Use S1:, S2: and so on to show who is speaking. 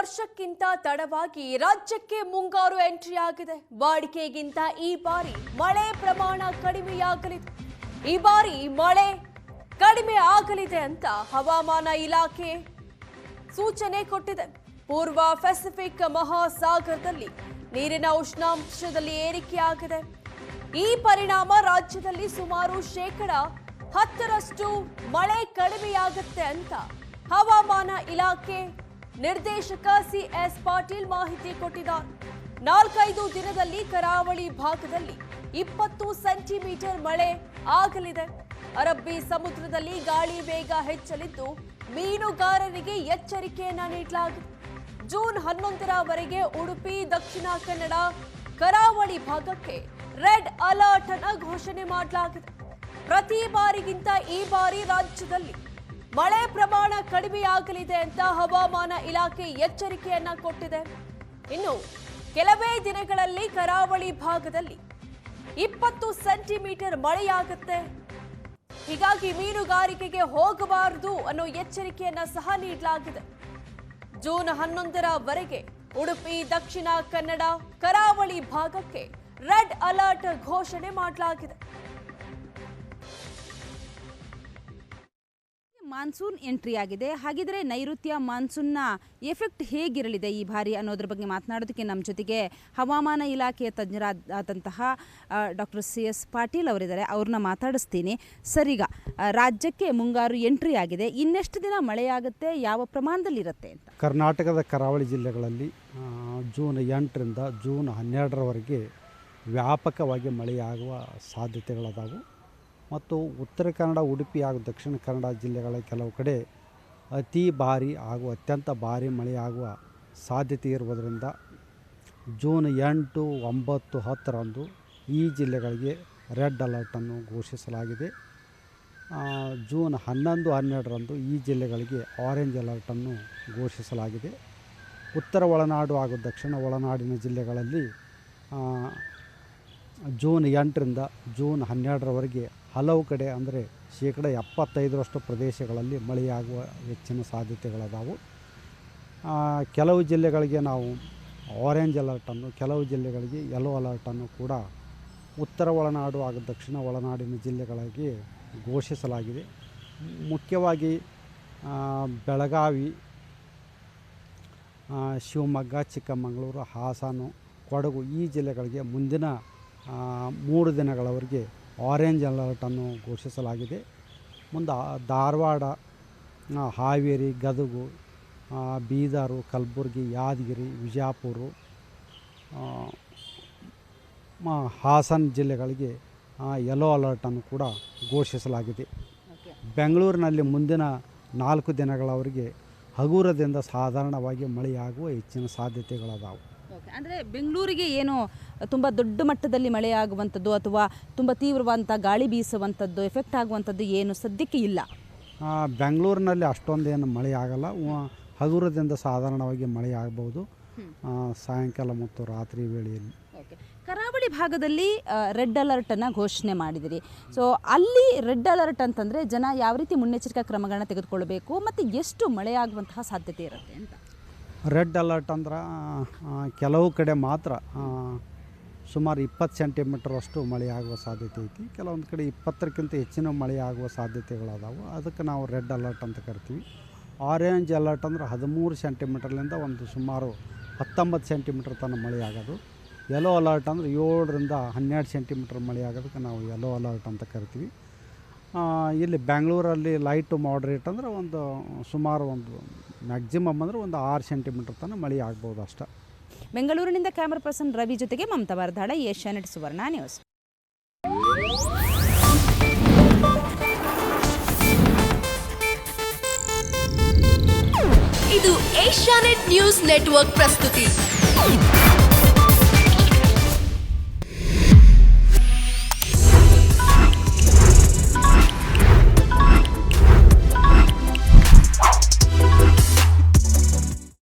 S1: ವರ್ಷಕ್ಕಿಂತ ತಡವಾಗಿ ರಾಜ್ಯಕ್ಕೆ ಮುಂಗಾರು ಎಂಟ್ರಿ ಆಗಿದೆ. ವಾಡಿಕೆಗಿಂತ ಈ ಬಾರಿ ಮಳೆ ಪ್ರಮಾಣ ಕಡಿಮೆಯಾಗಲಿದೆ. ಈ ಬಾರಿ ಮಳೆ ಕಡಿಮೆ ಆಗಲಿದೆ ಅಂತ ಹವಾಮಾನ ಇಲಾಖೆ ಸೂಚನೆ ಕೊಟ್ಟಿದೆ. ಪೂರ್ವ ಪೆಸಿಫಿಕ್ ಮಹಾಸಾಗರದಲ್ಲಿ ನೀರಿನ ಉಷ್ಣಾಂಶದಲ್ಲಿ ಏರಿಕೆಯಾಗಿದೆ. ಈ ಪರಿಣಾಮ ರಾಜ್ಯದಲ್ಲಿ ಸುಮಾರು 10% ಮಳೆ ಕಡಿಮೆಯಾಗುತ್ತೆ ಅಂತ ಹವಾಮಾನ ಇಲಾಖೆ ನಿರ್ದೇಶಕ ಸಿಎಸ್ ಪಾಟೀಲ್ ಮಾಹಿತಿ ಕೊಟ್ಟಿದ್ದಾರೆ. 4-5 ದಿನದಲ್ಲಿ ಕರಾವಳಿ ಭಾಗದಲ್ಲಿ 20 ಸೆಂಟಿಮೀಟರ್ ಮಳೆ ಆಗಲಿದೆ. ಅರಬ್ಬಿ ಸಮುದ್ರದಲ್ಲಿ ಗಾಳಿ ವೇಗ ಹೆಚ್ಚಲಿದ್ದು ಮೀನುಗಾರರಿಗೆ ಎಚ್ಚರಿಕೆಯನ್ನ ನೀಡಲಾಗಿದೆ. ಜೂನ್ 11ರವರೆಗೆ ಉಡುಪಿ, ದಕ್ಷಿಣ ಕನ್ನಡ, ಕರಾವಳಿ ಭಾಗಕ್ಕೆ ರೆಡ್ ಅಲರ್ಟ್ ಅನ್ನು ಘೋಷಣೆ ಮಾಡಲಾಗಿದೆ. ಪ್ರತಿ ಬಾರಿಗಿಂತ ಈ ಬಾರಿ ರಾಜ್ಯದಲ್ಲಿ ಮಳೆ ಪ್ರಮಾಣ ಕಡಿಮೆಯಾಗಲಿದೆ ಅಂತ ಹವಾಮಾನ ಇಲಾಖೆ ಎಚ್ಚರಿಕೆಯನ್ನ ಕೊಟ್ಟಿದೆ. ಇನ್ನು ಕೆಲವೇ ದಿನಗಳಲ್ಲಿ ಕರಾವಳಿ ಭಾಗದಲ್ಲಿ 20 ಸೆಂಟಿಮೀಟರ್ ಮಳೆಯಾಗುತ್ತೆ. ಹೀಗಾಗಿ ಮೀನುಗಾರಿಕೆಗೆ ಹೋಗಬಾರದು ಅನ್ನೋ ಎಚ್ಚರಿಕೆಯನ್ನ ಸಹ ನೀಡಲಾಗಿದೆ. ಜೂನ್ 11ರವರೆಗೆ ಉಡುಪಿ, ದಕ್ಷಿಣ ಕನ್ನಡ, ಕರಾವಳಿ ಭಾಗಕ್ಕೆ ರೆಡ್ ಅಲರ್ಟ್ ಘೋಷಣೆ ಮಾಡಲಾಗಿದೆ.
S2: ಮಾನ್ಸೂನ್ ಎಂಟ್ರಿ ಆಗಿದೆ. ಹಾಗಿದ್ರೆ ನೈಋತ್ಯ ಮಾನ್ಸೂನ್ನ ಎಫೆಕ್ಟ್ ಹೇಗಿರಲಿದೆ ಈ ಬಾರಿ ಅನ್ನೋದ್ರ ಬಗ್ಗೆ ಮಾತನಾಡೋದಕ್ಕೆ ನಮ್ಮ ಜೊತೆಗೆ ಹವಾಮಾನ ಇಲಾಖೆಯ ತಜ್ಞರಾದಂತಹ ಡಾಕ್ಟರ್ ಸಿಎಸ್ ಪಾಟೀಲ್ ಅವರಿದ್ದಾರೆ. ಅವ್ರನ್ನ ಮಾತಾಡಿಸ್ತೀನಿ. ಸರಿಗ ರಾಜ್ಯಕ್ಕೆ ಮುಂಗಾರು ಎಂಟ್ರಿ ಆಗಿದೆ. ಇನ್ನೆಷ್ಟು ದಿನ ಮಳೆಯಾಗುತ್ತೆ, ಯಾವ ಪ್ರಮಾಣದಲ್ಲಿರುತ್ತೆ ಅಂತ?
S3: ಕರ್ನಾಟಕದ ಕರಾವಳಿ ಜಿಲ್ಲೆಗಳಲ್ಲಿ ಜೂನ್ 8ರಿಂದ ಜೂನ್ 12ರವರೆಗೆ ವ್ಯಾಪಕವಾಗಿ ಮಳೆಯಾಗುವ ಸಾಧ್ಯತೆಗಳದಾವು. ಮತ್ತು ಉತ್ತರ ಕನ್ನಡ, ಉಡುಪಿ ಹಾಗೂ ದಕ್ಷಿಣ ಕನ್ನಡ ಜಿಲ್ಲೆಗಳ ಕೆಲವು ಕಡೆ ಅತಿ ಭಾರಿ ಹಾಗೂ ಅತ್ಯಂತ ಭಾರಿ ಮಳೆಯಾಗುವ ಸಾಧ್ಯತೆ ಇರುವುದರಿಂದ ಜೂನ್ 8, 9, 10ರಂದು ಈ ಜಿಲ್ಲೆಗಳಿಗೆ ರೆಡ್ ಅಲರ್ಟನ್ನು ಘೋಷಿಸಲಾಗಿದೆ. ಜೂನ್ 11, 12ರಂದು ಈ ಜಿಲ್ಲೆಗಳಿಗೆ ಆರೆಂಜ್ ಅಲರ್ಟನ್ನು ಘೋಷಿಸಲಾಗಿದೆ. ಉತ್ತರ ಒಳನಾಡು ಹಾಗೂ ದಕ್ಷಿಣ ಒಳನಾಡಿನ ಜಿಲ್ಲೆಗಳಲ್ಲಿ ಜೂನ್ 8ರಿಂದ ಜೂನ್ 12ರವರೆಗೆ ಹಲವು ಕಡೆ ಅಂದರೆ 75% ಪ್ರದೇಶಗಳಲ್ಲಿ ಮಳೆಯಾಗುವ ಹೆಚ್ಚಿನ ಸಾಧ್ಯತೆಗಳದಾವು. ಕೆಲವು ಜಿಲ್ಲೆಗಳಿಗೆ ನಾವು ಆರೆಂಜ್ ಅಲರ್ಟನ್ನು, ಕೆಲವು ಜಿಲ್ಲೆಗಳಿಗೆ ಯೆಲ್ಲೋ ಅಲರ್ಟನ್ನು ಕೂಡ ಉತ್ತರ ಒಳನಾಡು ಹಾಗೂ ದಕ್ಷಿಣ ಒಳನಾಡಿನ ಜಿಲ್ಲೆಗಳಿಗೆ ಘೋಷಿಸಲಾಗಿದೆ. ಮುಖ್ಯವಾಗಿ ಬೆಳಗಾವಿ, ಶಿವಮೊಗ್ಗ, ಚಿಕ್ಕಮಗಳೂರು, ಹಾಸನ, ಕೊಡಗು ಈ ಜಿಲ್ಲೆಗಳಿಗೆ ಮುಂದಿನ 3 ದಿನಗಳವರೆಗೆ ಆರೆಂಜ್ ಅಲರ್ಟನ್ನು ಘೋಷಿಸಲಾಗಿದೆ. ಮುಂದೆ ಧಾರವಾಡ, ಹಾವೇರಿ, ಗದಗ, ಬೀದರು, ಕಲಬುರಗಿ, ಯಾದಗಿರಿ, ವಿಜಯಪುರ, ಹಾಸನ ಜಿಲ್ಲೆಗಳಿಗೆ ಯೆಲ್ಲೋ ಅಲರ್ಟನ್ನು ಕೂಡ ಘೋಷಿಸಲಾಗಿದೆ. ಬೆಂಗಳೂರಿನಲ್ಲಿ ಮುಂದಿನ 4 ದಿನಗಳವರೆಗೆ ಹಗುರದಿಂದ ಸಾಧಾರಣವಾಗಿ ಮಳೆಯಾಗುವ ಹೆಚ್ಚಿನ ಸಾಧ್ಯತೆಗಳದಾವು.
S2: ಅಂದರೆ ಬೆಂಗಳೂರಿಗೆ ಏನು ತುಂಬ ದೊಡ್ಡ ಮಟ್ಟದಲ್ಲಿ ಮಳೆಯಾಗುವಂಥದ್ದು ಅಥವಾ ತುಂಬ ತೀವ್ರವಾದಂಥ ಗಾಳಿ ಬೀಸುವಂಥದ್ದು, ಎಫೆಕ್ಟ್ ಆಗುವಂಥದ್ದು ಏನು ಸದ್ಯಕ್ಕೆ ಇಲ್ಲ.
S3: ಬೆಂಗಳೂರಿನಲ್ಲಿ ಅಷ್ಟೊಂದೇನು ಮಳೆ ಆಗಲ್ಲ. ಹಗುರದಿಂದ ಸಾಧಾರಣವಾಗಿ ಮಳೆ ಆಗ್ಬೋದು ಸಾಯಂಕಾಲ ಮತ್ತು ರಾತ್ರಿ ವೇಳೆಯಲ್ಲಿ.
S2: ಕರಾವಳಿ ಭಾಗದಲ್ಲಿ ರೆಡ್ ಅಲರ್ಟನ್ನು ಘೋಷಣೆ ಮಾಡಿದಿರಿ. ಸೊ ಅಲ್ಲಿ ರೆಡ್ ಅಲರ್ಟ್ ಅಂತಂದರೆ ಜನ ಯಾವ ರೀತಿ ಮುನ್ನೆಚ್ಚರಿಕಾ ಕ್ರಮಗಳನ್ನ ತೆಗೆದುಕೊಳ್ಬೇಕು ಮತ್ತು ಎಷ್ಟು ಮಳೆಯಾಗುವಂತಹ ಸಾಧ್ಯತೆ ಇರುತ್ತೆ ಅಂತ?
S3: ರೆಡ್ ಅಲರ್ಟ್ ಅಂದ್ರೆ ಕೆಲವು ಕಡೆ ಮಾತ್ರ ಸುಮಾರು 20 ಸೆಂಟಿಮೀಟ್ರಷ್ಟು ಮಳೆಯಾಗುವ ಸಾಧ್ಯತೆ ಐತಿ. ಕೆಲವೊಂದು ಕಡೆ 20ಕ್ಕಿಂತ ಹೆಚ್ಚಿನ ಮಳೆಯಾಗುವ ಸಾಧ್ಯತೆಗಳದಾವು. ಅದಕ್ಕೆ ನಾವು ರೆಡ್ ಅಲರ್ಟ್ ಅಂತ ಕರಿತೀವಿ. ಆರೆಂಜ್ ಅಲರ್ಟ್ ಅಂದ್ರೆ 13 ಸೆಂಟಿಮೀಟರ್ಲಿಂದ ಒಂದು ಸುಮಾರು 19 ಸೆಂಟಿಮೀಟ್ರ್ ತನಕ ಮಳೆಯಾಗೋದು. ಯೆಲ್ಲೋ ಅಲರ್ಟ್ ಅಂದರೆ 7ರಿಂದ 12 ಸೆಂಟಿಮೀಟ್ರ್ ಮಳೆಯಾಗೋದಕ್ಕೆ ನಾವು ಯೆಲ್ಲೋ ಅಲರ್ಟ್ ಅಂತ ಕರಿತೀವಿ. ಇಲ್ಲಿ ಬೆಂಗಳೂರಲ್ಲಿ ಲೈಟ್ ಟು ಮಾಡ್ರೇಟ್ ಅಂದರೆ ಒಂದು ಸುಮಾರು ಒಂದು ಮ್ಯಾಕ್ಸಿಮಮ್ ಅಂದರೆ ಒಂದು 6 ಸೆಂಟಿಮೀಟ್ರ್ ತನಕ ಮಳೆ ಆಗ್ಬೋದು ಅಷ್ಟೇ.
S2: ಬೆಂಗಳೂರಿನಿಂದ ಕ್ಯಾಮರಾ ಪರ್ಸನ್ ರವಿ ಜೊತೆಗೆ ಮಮತಾ ವಾರ್ಧಾಳ, ಏಷ್ಯಾನೆಟ್ ಸುವರ್ಣ ನ್ಯೂಸ್.
S4: ಇದು ಏಷ್ಯಾನೆಟ್ ನ್ಯೂಸ್ ನೆಟ್ವರ್ಕ್ ಪ್ರಸ್ತುತಿ.